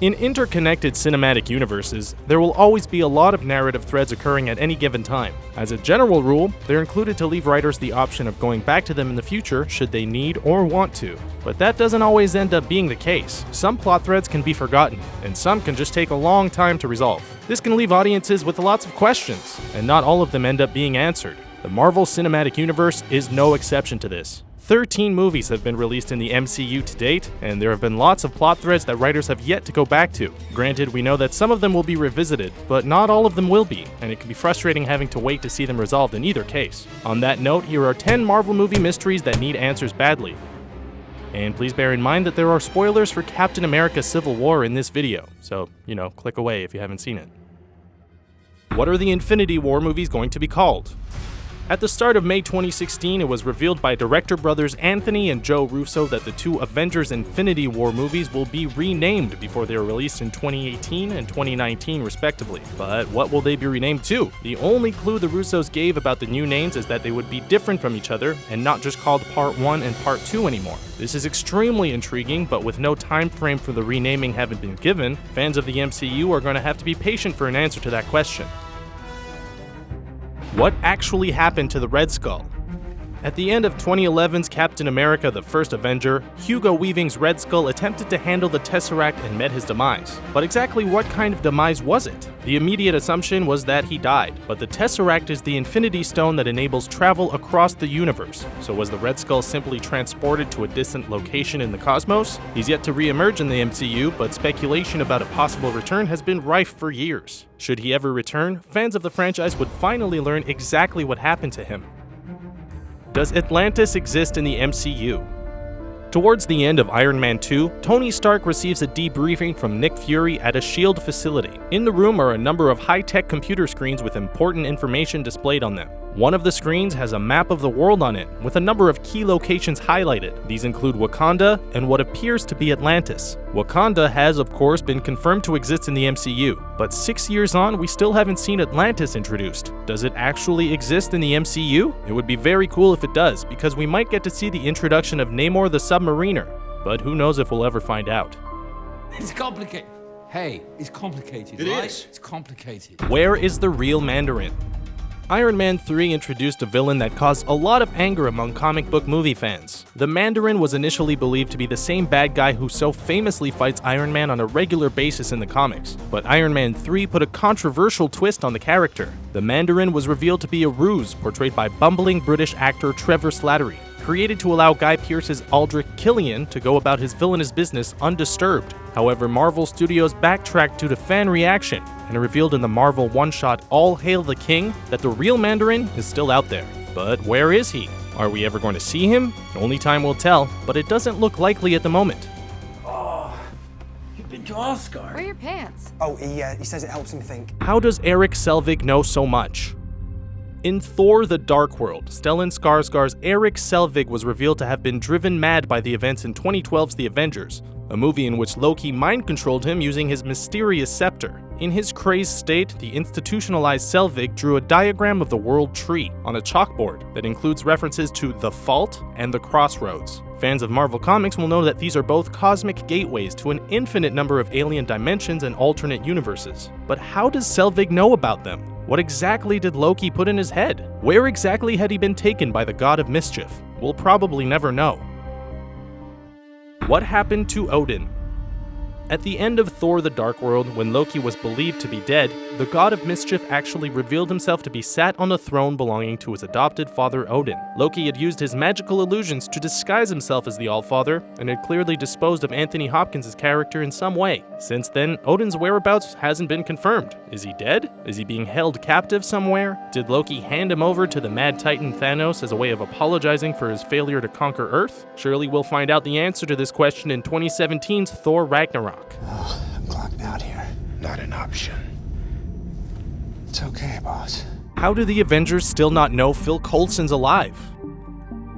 In interconnected cinematic universes, there will always be a lot of narrative threads occurring at any given time. As a general rule, they're included to leave writers the option of going back to them in the future should they need or want to. But that doesn't always end up being the case. Some plot threads can be forgotten, and some can just take a long time to resolve. This can leave audiences with lots of questions, and not all of them end up being answered. The Marvel Cinematic Universe is no exception to this. 13 movies have been released in the MCU to date, and there have been lots of plot threads that writers have yet to go back to. Granted, we know that some of them will be revisited, but not all of them will be, and it can be frustrating having to wait to see them resolved in either case. On that note, here are 10 Marvel movie mysteries that need answers badly. And please bear in mind that there are spoilers for Captain America Civil War in this video, so, click away if you haven't seen it. What are the Infinity War movies going to be called? At the start of May 2016, it was revealed by director brothers Anthony and Joe Russo that the two Avengers Infinity War movies will be renamed before they are released in 2018 and 2019 respectively. But what will they be renamed to? The only clue the Russos gave about the new names is that they would be different from each other and not just called Part 1 and Part 2 anymore. This is extremely intriguing, but with no time frame for the renaming having been given, fans of the MCU are going to have to be patient for an answer to that question. What actually happened to the Red Skull? At the end of 2011's Captain America: The First Avenger, Hugo Weaving's Red Skull attempted to handle the Tesseract and met his demise. But exactly what kind of demise was it? The immediate assumption was that he died, but the Tesseract is the Infinity Stone that enables travel across the universe. So was the Red Skull simply transported to a distant location in the cosmos? He's yet to re-emerge in the MCU, but speculation about a possible return has been rife for years. Should he ever return, fans of the franchise would finally learn exactly what happened to him. Does Atlantis exist in the MCU? Towards the end of Iron Man 2, Tony Stark receives a debriefing from Nick Fury at a S.H.I.E.L.D. facility. In the room are a number of high-tech computer screens with important information displayed on them. One of the screens has a map of the world on it, with a number of key locations highlighted. These include Wakanda and what appears to be Atlantis. Wakanda has, of course, been confirmed to exist in the MCU, but 6 years on, we still haven't seen Atlantis introduced. Does it actually exist in the MCU? It would be very cool if it does, because we might get to see the introduction of Namor the Submariner, but who knows if we'll ever find out. It's complicated. Hey, it's complicated, right? It is. It's complicated. Where is the real Mandarin? Iron Man 3 introduced a villain that caused a lot of anger among comic book movie fans. The Mandarin was initially believed to be the same bad guy who so famously fights Iron Man on a regular basis in the comics, but Iron Man 3 put a controversial twist on the character. The Mandarin was revealed to be a ruse portrayed by bumbling British actor Trevor Slattery, created to allow Guy Pearce's Aldrich Killian to go about his villainous business undisturbed. However, Marvel Studios backtracked due to fan reaction and revealed in the Marvel one-shot All Hail the King that the real Mandarin is still out there. But where is he? Are we ever going to see him? Only time will tell, but it doesn't look likely at the moment. Oh, you've been to Asgard. Where are your pants? Oh, he says it helps him think. How does Erik Selvig know so much? In Thor: The Dark World, Stellan Skarsgård's Erik Selvig was revealed to have been driven mad by the events in 2012's The Avengers, a movie in which Loki mind-controlled him using his mysterious scepter. In his crazed state, the institutionalized Selvig drew a diagram of the world tree on a chalkboard that includes references to the Fault and the Crossroads. Fans of Marvel Comics will know that these are both cosmic gateways to an infinite number of alien dimensions and alternate universes. But how does Selvig know about them? What exactly did Loki put in his head? Where exactly had he been taken by the God of Mischief? We'll probably never know. What happened to Odin? At the end of Thor: The Dark World, when Loki was believed to be dead, the God of Mischief actually revealed himself to be sat on the throne belonging to his adopted father Odin. Loki had used his magical illusions to disguise himself as the Allfather, and had clearly disposed of Anthony Hopkins' character in some way. Since then, Odin's whereabouts hasn't been confirmed. Is he dead? Is he being held captive somewhere? Did Loki hand him over to the Mad Titan Thanos as a way of apologizing for his failure to conquer Earth? Surely we'll find out the answer to this question in 2017's Thor: Ragnarok. Oh, I'm clocked out here. Not an option. It's okay, boss. How do the Avengers still not know Phil Coulson's alive?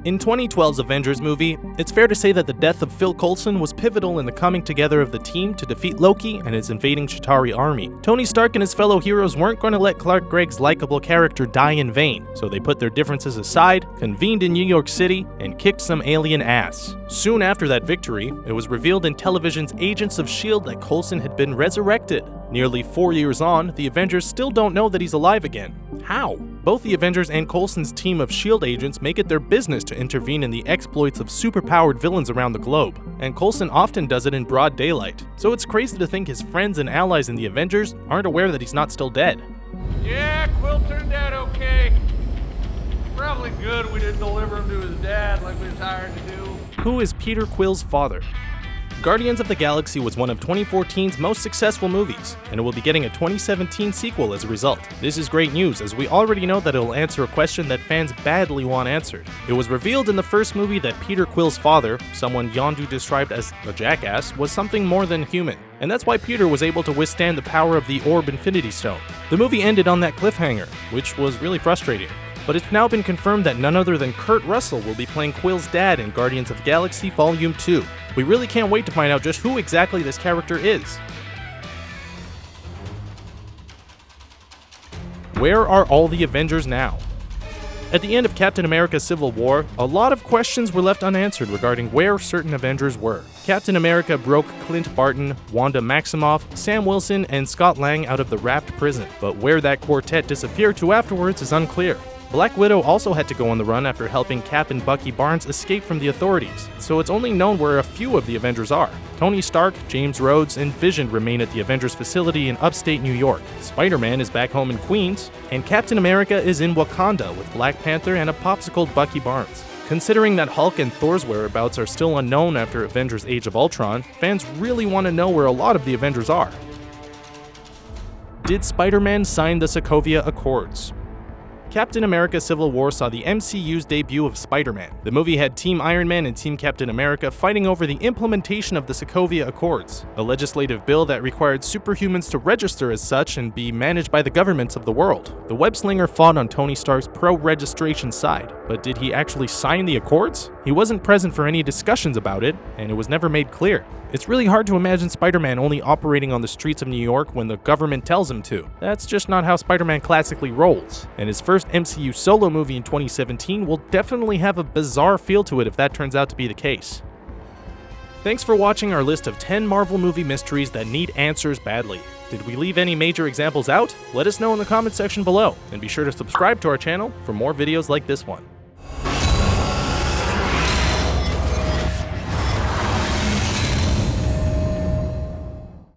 In 2012's Avengers movie, it's fair to say that the death of Phil Coulson was pivotal in the coming together of the team to defeat Loki and his invading Chitauri army. Tony Stark and his fellow heroes weren't going to let Clark Gregg's likable character die in vain, so they put their differences aside, convened in New York City, and kicked some alien ass. Soon after that victory, it was revealed in television's Agents of S.H.I.E.L.D. that Coulson had been resurrected. Nearly 4 years on, the Avengers still don't know that he's alive again. How? Both the Avengers and Coulson's team of S.H.I.E.L.D. agents make it their business to intervene in the exploits of superpowered villains around the globe, and Coulson often does it in broad daylight. So it's crazy to think his friends and allies in the Avengers aren't aware that he's not still dead. Yeah, Quill turned out okay. Probably good we didn't deliver him to his dad like we was hired to do. Who is Peter Quill's father? Guardians of the Galaxy was one of 2014's most successful movies, and it will be getting a 2017 sequel as a result. This is great news, as we already know that it will answer a question that fans badly want answered. It was revealed in the first movie that Peter Quill's father, someone Yondu described as a jackass, was something more than human, and that's why Peter was able to withstand the power of the Orb Infinity Stone. The movie ended on that cliffhanger, which was really frustrating. But it's now been confirmed that none other than Kurt Russell will be playing Quill's dad in Guardians of the Galaxy Volume 2. We really can't wait to find out just who exactly this character is. Where are all the Avengers now? At the end of Captain America Civil War, a lot of questions were left unanswered regarding where certain Avengers were. Captain America broke Clint Barton, Wanda Maximoff, Sam Wilson, and Scott Lang out of the Raft prison, but where that quartet disappeared to afterwards is unclear. Black Widow also had to go on the run after helping Cap and Bucky Barnes escape from the authorities, so it's only known where a few of the Avengers are. Tony Stark, James Rhodes, and Vision remain at the Avengers facility in upstate New York. Spider-Man is back home in Queens, and Captain America is in Wakanda with Black Panther and a popsicled Bucky Barnes. Considering that Hulk and Thor's whereabouts are still unknown after Avengers Age of Ultron, fans really want to know where a lot of the Avengers are. Did Spider-Man sign the Sokovia Accords? Captain America Civil War saw the MCU's debut of Spider-Man. The movie had Team Iron Man and Team Captain America fighting over the implementation of the Sokovia Accords, a legislative bill that required superhumans to register as such and be managed by the governments of the world. The web-slinger fought on Tony Stark's pro-registration side, but did he actually sign the Accords? He wasn't present for any discussions about it, and it was never made clear. It's really hard to imagine Spider-Man only operating on the streets of New York when the government tells him to. That's just not how Spider-Man classically rolls, and his first MCU solo movie in 2017 will definitely have a bizarre feel to it if that turns out to be the case. Thanks for watching our list of 10 Marvel movie mysteries that need answers badly. Did we leave any major examples out? Let us know in the comment section below, and be sure to subscribe to our channel for more videos like this one.